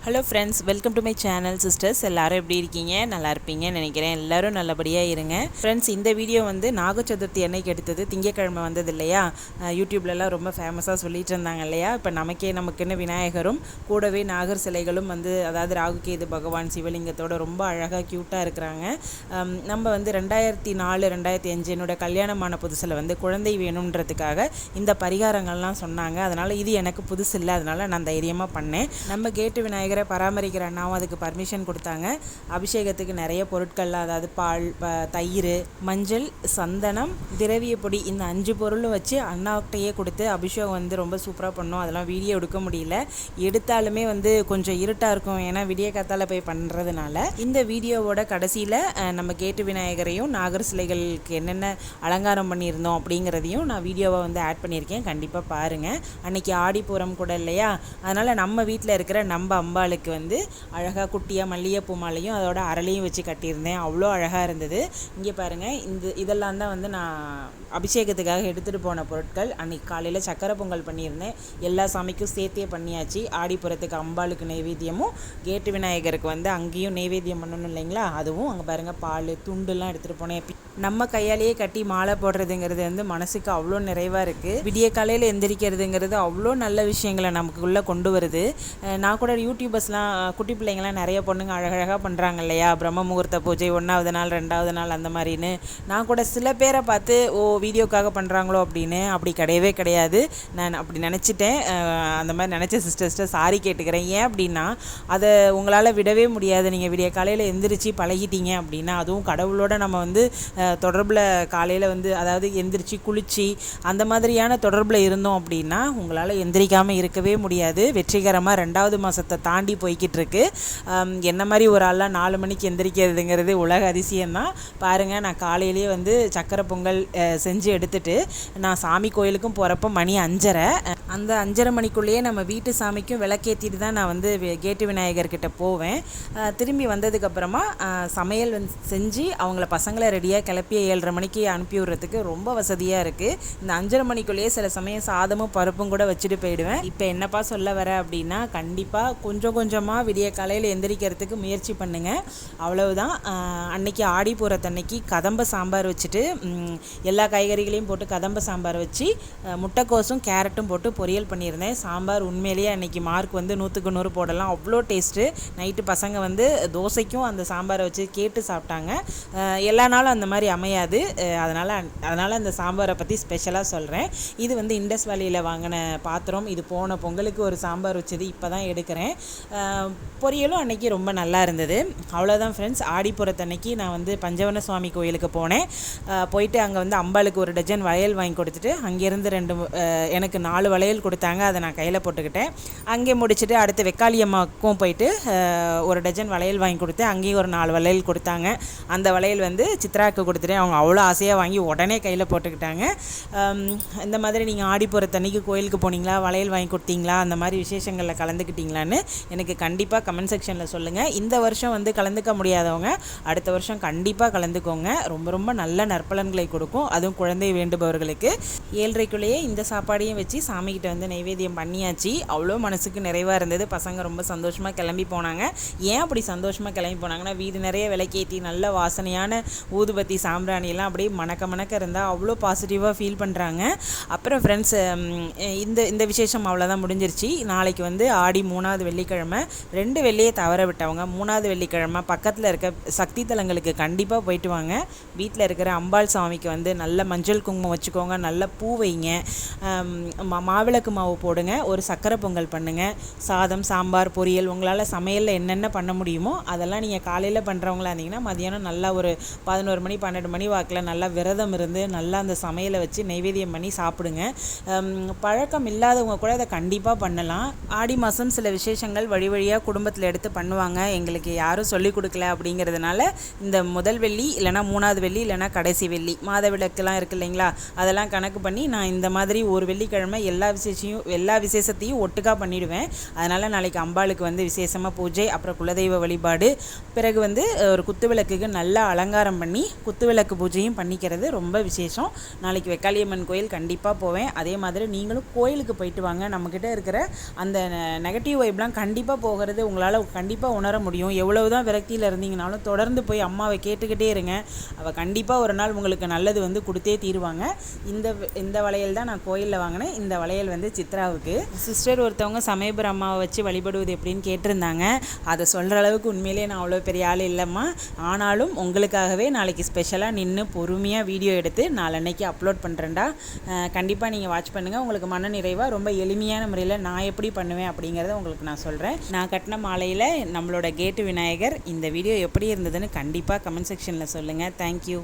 Hello friends, welcome to my channel. Sisters எல்லாரும் எப்படி இருக்கீங்க? நல்லா இருப்பீங்கன்னு நினைக்கிறேன். எல்லோரும் நல்லபடியாக இருங்க. ஃப்ரெண்ட்ஸ், இந்த வீடியோ வந்து நாக சதுர்த்தி அன்னைக்கு எடுத்தது. திங்கக்கிழமை வந்தது இல்லையா? யூடியூப்லலாம் ரொம்ப ஃபேமஸாக சொல்லிட்டு இருந்தாங்க இல்லையா? இப்போ நமக்குன்னு விநாயகரும் கூடவே நாகர் சிலைகளும் வந்து, அதாவது ராகுகேது பகவான் சிவலிங்கத்தோட ரொம்ப அழகாக க்யூட்டாக இருக்கிறாங்க. நம்ம வந்து 2004 2005 என்னோட கல்யாணமான புதுசில் வந்து குழந்தை வேணுன்றதுக்காக இந்த பரிகாரங்கள்லாம் சொன்னாங்க. அதனால் இது எனக்கு புதுசு இல்லை, அதனால் நான் தைரியமாக பண்ணேன். நம்ம கேட்டு விநாயகர் பராமரிக்கிற அண்ணாவும் அதுக்கு பர்மிஷன் கொடுத்தாங்க. அபிஷேகத்துக்கு நிறைய பொருட்கள்லாம், அதாவது பால், தயிர், மஞ்சள், சந்தனம், திரவிய பொடி, இந்த 5 பொருளும் வச்சு அண்ணாக்கிட்டையே கொடுத்து அபிஷேகம் வந்து ரொம்ப சூப்பராக பண்ணோம். அதெல்லாம் வீடியோ எடுக்க முடியல. எடுத்தாலுமே வந்து கொஞ்சம் இருட்டாக இருக்கும், ஏன்னா விடிய காத்தால போய் பண்ணுறதுனால. இந்த வீடியோவோட கடைசியில் நம்ம கேட்டு விநாயகரையும் நாகர் சிலைகளுக்கு என்னென்ன அலங்காரம் பண்ணியிருந்தோம் அப்படிங்கிறதையும் நான் வீடியோவை வந்து ஆட் பண்ணியிருக்கேன். கண்டிப்பாக பாருங்கள். அன்றைக்கி ஆடிப்பூரம் கூட இல்லையா? அதனால் நம்ம வீட்டில் இருக்கிற நம்ம அம்பாளுக்கு வந்து அழகாக குட்டியாக மல்லிகைப்பூ மாலையும் அதோட அரளியும் வச்சு கட்டியிருந்தேன். அவ்வளோ அழகாக இருந்தது. இங்கே பாருங்கள், இதெல்லாம் தான் வந்து நான் அபிஷேகத்துக்காக எடுத்துகிட்டு போன பொருட்கள். அன்றைக்கி காலையில் சக்கரை பொங்கல் பண்ணியிருந்தேன். எல்லா சாமிக்கும் சேர்த்தே பண்ணியாச்சு. ஆடிப்புறத்துக்கு அம்பாளுக்கு நைவேத்தியமும், கேட்டு விநாயகருக்கு வந்து அங்கேயும் நைவேத்தியம் பண்ணணும் இல்லைங்களா? அதுவும் அங்கே பாருங்கள், பால் துண்டுலாம் எடுத்துகிட்டு போனேன். நம்ம கையாலேயே கட்டி மாலை போடுறதுங்கிறது வந்து மனசுக்கு அவ்வளோ நிறைவாக இருக்குது. விடிய காலையில் எந்திரிக்கிறதுங்கிறது அவ்வளோ நல்ல விஷயங்களை நமக்குள்ளே கொண்டு வருது. நான் கூட யூடியூபர்ஸ்லாம், குட்டி பிள்ளைங்களாம் நிறைய பொண்ணுங்க அழகழகாக பண்ணுறாங்க இல்லையா? பிரம்ம முகூர்த்த பூஜை 1வது நாள் 2வது நாள் அந்த மாதிரின்னு. நான் கூட சில பேரை பார்த்து வீடியோக்காக பண்ணுறாங்களோ அப்படின்னு. அப்படி கிடையவே கிடையாது. நான் அப்படி நினச்சிட்டேன். அந்த மாதிரி நினச்ச சிஸ்டர்ஸ்ட்டை சாரி கேட்டுக்கிறேன். ஏன் அப்படின்னா, அதை உங்களால் விடவே முடியாது. நீங்கள் விடிய காலையில் எந்திரிச்சு பழகிட்டீங்க அப்படின்னா, அதுவும் கடவுளோட நம்ம வந்து தொடர்பில் காலையில் வந்து, அதாவது எந்திரிச்சு குளித்து அந்த மாதிரியான தொடர்பில் இருந்தோம் அப்படின்னா உங்களால் எந்திரிக்காமல் இருக்கவே முடியாது. வெற்றிகரமாக 2வது மாதத்தை தாண்டி போய்கிட்டு இருக்கு. என்ன மாதிரி ஒரு ஆள்லாம் 4 மணிக்கு எந்திரிக்கிறதுங்கிறது உலக அதிசயம்தான். பாருங்கள், நான் காலையிலேயே வந்து சக்கரை பொங்கல் செஞ்சு எடுத்துகிட்டு நான் சாமி கோயிலுக்கும் போகிறப்போ மணி 5:30. அந்த 5:30 மணிக்குள்ளேயே நம்ம வீட்டு சாமிக்கும் விளக்கேற்றிட்டு தான் நான் வந்து கேட்டு விநாயகர்கிட்ட போவேன். திரும்பி வந்ததுக்கப்புறமா சமையல் செஞ்சு அவங்கள பசங்களை ரெடியாக கிளப்பி 7:30 மணிக்கு அனுப்பி விடுறதுக்கு ரொம்ப வசதியாக இருக்குது. இந்த 5:30 மணிக்குள்ளேயே சில சமயம் சாதமும் பருப்பும் கூட வச்சுட்டு போயிடுவேன். இப்போ என்னப்பா சொல்ல வர அப்படின்னா, கண்டிப்பாக கொஞ்சம் கொஞ்சமாக விடிய காலையில் எந்திரிக்கிறதுக்கு முயற்சி பண்ணுங்கள். அவ்வளவுதான். அன்னைக்கு ஆடிப்பூரத்தன்னைக்கு கதம்ப சாம்பார் வச்சுட்டு, எல்லா காய்கறிகளையும் போட்டு கதம்ப சாம்பார் வச்சு முட்டைக்கோசும் கேரட்டும் போட்டு பொரியல் பண்ணியிருந்தேன். சாம்பார் உண்மையிலேயே அன்றைக்கி மார்க் வந்து 100க்கு 100 போடலாம். அவ்வளோ டேஸ்ட்டு. நைட்டு பசங்க வந்து தோசைக்கும் அந்த சாம்பாரை வச்சு கேட்டு சாப்பிட்டாங்க. எல்லா நாளும் அந்த மாதிரி அமையாது. அதனால் அந்த சாம்பாரை பற்றி ஸ்பெஷலாக சொல்கிறேன். இது வந்து இண்டஸ் வேலியில் வாங்கின பாத்திரம். இது போன பொங்கலுக்கு ஒரு சாம்பார் வச்சது, இப்போ தான் எடுக்கிறேன். பொரியலும் அன்றைக்கி ரொம்ப நல்லா இருந்தது. அவ்வளோதான் ஃப்ரெண்ட்ஸ். ஆடிப்புறத்தன்னைக்கு நான் வந்து பஞ்சவன சுவாமி கோயிலுக்கு போனேன். போயிட்டு அங்கே வந்து அம்பாளுக்கு 1 டஜன் வளையல் வாங்கி கொடுத்துட்டு, அங்கேருந்து எனக்கு 4 வளையல் கொடுத்தாங்க. அதை நான் கையில் போட்டுக்கிட்டேன். அங்கே முடிச்சுட்டு அடுத்து வெக்காளியம்மாவுக்கும் போயிட்டு 1 டஜன் வளையல் வாங்கி கொடுத்தேன். அங்கேயும் ஒரு 4 வளையல் கொடுத்தாங்க. அந்த வளையல் வந்து சித்ராவுக்கு கொடுத்துட்டேன். அவங்க அவ்வளோ ஆசையாக வாங்கி உடனே கையில் போட்டுக்கிட்டாங்க. இந்த மாதிரி நீங்கள் ஆடிப்பூரத்தன்னைக்கு கோயிலுக்கு போனீங்களா, வளையல் வாங்கி கொடுத்தீங்களா, அந்த மாதிரி விசேஷங்களில் கலந்துக்கிட்டீங்களான்னு எனக்கு கண்டிப்பாக கமெண்ட் செக்ஷனில் சொல்லுங்கள். இந்த வருஷம் வந்து கலந்துக்க முடியாதவங்க அடுத்த வருஷம் கண்டிப்பாக கலந்துக்கோங்க. ரொம்ப ரொம்ப நல்ல நற்பலன்களை கொடுக்கும். அதுவும் குழந்தை வேண்டுபவர்களுக்கு. 7:30க்குள்ளேயே இந்த சாப்பாடையும் வச்சு சாமிக்கிட்ட வந்து நைவேத்தியம் பண்ணியாச்சு. அவ்வளோ மனசுக்கு நிறைவாக இருந்தது. பசங்க ரொம்ப சந்தோஷமாக கிளம்பி போனாங்க. ஏன் அப்படி சந்தோஷமாக கிளம்பி போனாங்கன்னா, வீடு நிறைய விளக்கேற்றி நல்ல வாசனையான ஊதுபத்தி சாம்பிராணியெல்லாம் அப்படியே மணக்க இருந்தால் அவ்வளோ பாசிட்டிவாக ஃபீல் பண்ணுறாங்க. அப்புறம் ஃப்ரெண்ட்ஸ், இந்த விசேஷம் அவ்வளோதான் முடிஞ்சிருச்சு. நாளைக்கு வந்து ஆடி 3வது வெள்ளிக்கிழமை. 2 வெள்ளியை தவற விட்டவங்க 3வது வெள்ளிக்கிழமை பக்கத்தில் இருக்க சக்தி தலங்களுக்கு கண்டிப்பாக போயிட்டு வாங்க. வீட்டில் இருக்கிற அம்பாள் சாமிக்கு வந்து நல்ல மஞ்சள் குங்குமம் வச்சுக்கோங்க, நல்ல பூ வைங்க, மாவிளக்கு மாவு போடுங்க, ஒரு சக்கரை பொங்கல் பண்ணுங்கள், சாதம், சாம்பார், பொரியல், உங்களால் சமையலில் என்னென்ன பண்ண முடியுமோ அதெல்லாம் நீங்கள் காலையில் பண்ணுறவங்களா இருந்தீங்கன்னா மதியானம் நல்லா ஒரு 11 மணி 12 மணி வாக்கில் நல்லா விரதம் இருந்து நல்லா அந்த சமையலை வச்சு நைவேத்தியம் பண்ணி சாப்பிடுங்க. பழக்கம் இல்லாதவங்க கூட அதை கண்டிப்பாக பண்ணலாம். ஆடி மாதம் சில விசேஷங்கள் வழியாக குடும்பத்தில் எடுத்து பண்ணுவாங்க. எங்களுக்கு யாரும் சொல்லிக் கொடுக்கல அப்படிங்கிறதுனால இந்த முதல் வெள்ளி இல்லைனா 3வது வெள்ளி இல்லைனா கடைசி வெள்ளி மாத விளக்குலாம் இருக்குது இல்லைங்களா, அதெல்லாம் கணக்கு பண்ணி நான் இந்த மாதிரி ஒரு வெள்ளிக்கிழமை எல்லா எல்லா விசேஷத்தையும் ஒட்டுக்கா பண்ணிடுவேன். அதனால் நாளைக்கு அம்பாளுக்கு வந்து விசேஷமாக பூஜை, அப்புறம் குலதெய்வ வழிபாடு, பிறகு வந்து ஒரு குத்துவிளக்குக்கு நல்லா அலங்காரம் பண்ணி குத்துவிளக்கு பூஜையும் பண்ணிக்கிறது ரொம்ப விசேஷம். நாளைக்கு வெக்காளியம்மன் கோயில் கண்டிப்பாக போவேன். அதே மாதிரி நீங்களும் கோயிலுக்கு போயிட்டு வாங்க. நம்மக்கிட்ட இருக்கிற அந்த நெகட்டிவ் வைப்லாம் கண்டிப்பாக போகிறது உங்களால் கண்டிப்பாக உணர முடியும். எவ்வளவு தான் விரக்தியில் இருந்தீங்கனாலும் தொடர்ந்து போய் அம்மாவை கேட்டுக்கிட்டே இருங்க. அவள் கண்டிப்பாக ஒரு நாள் உங்களுக்கு நல்லது வந்து கொடுத்தே தீருவாங்க. இந்த வளையல் தான் நான் கோயிலில் வாங்கினேன். இந்த வளையல் வந்து சித்ராவுக்கு. சிஸ்டர் ஒருத்தவங்க சமயபுரம் அம்மாவை வச்சு வழிபடுவது எப்படின்னு கேட்டிருந்தாங்க. அதை சொல்கிற அளவுக்கு உண்மையிலேயே நான் அவ்வளோ பெரிய ஆள் இல்லைம்மா. ஆனாலும் உங்களுக்காகவே நாளைக்கு ஸ்பெஷலாக நின்று பொறுமையாக வீடியோ எடுத்து நாளன்னைக்கு அப்லோட் பண்ணுறேன்டா. கண்டிப்பாக நீங்கள் வாட்ச் பண்ணுங்கள். உங்களுக்கு மன நிறைவாக ரொம்ப எளிமையான முறையில் நான் எப்படி பண்ணுவேன் அப்படிங்கிறத உங்களுக்கு நான் சொல்கிறேன். நான் கட்டின மாலையில் நம்மளோட கேட்டு விநாயகர். இந்த வீடியோ எப்படி இருந்ததுன்னு கண்டிப்பாக கமெண்ட் செக்ஷனில் சொல்லுங்கள். தேங்க்யூ.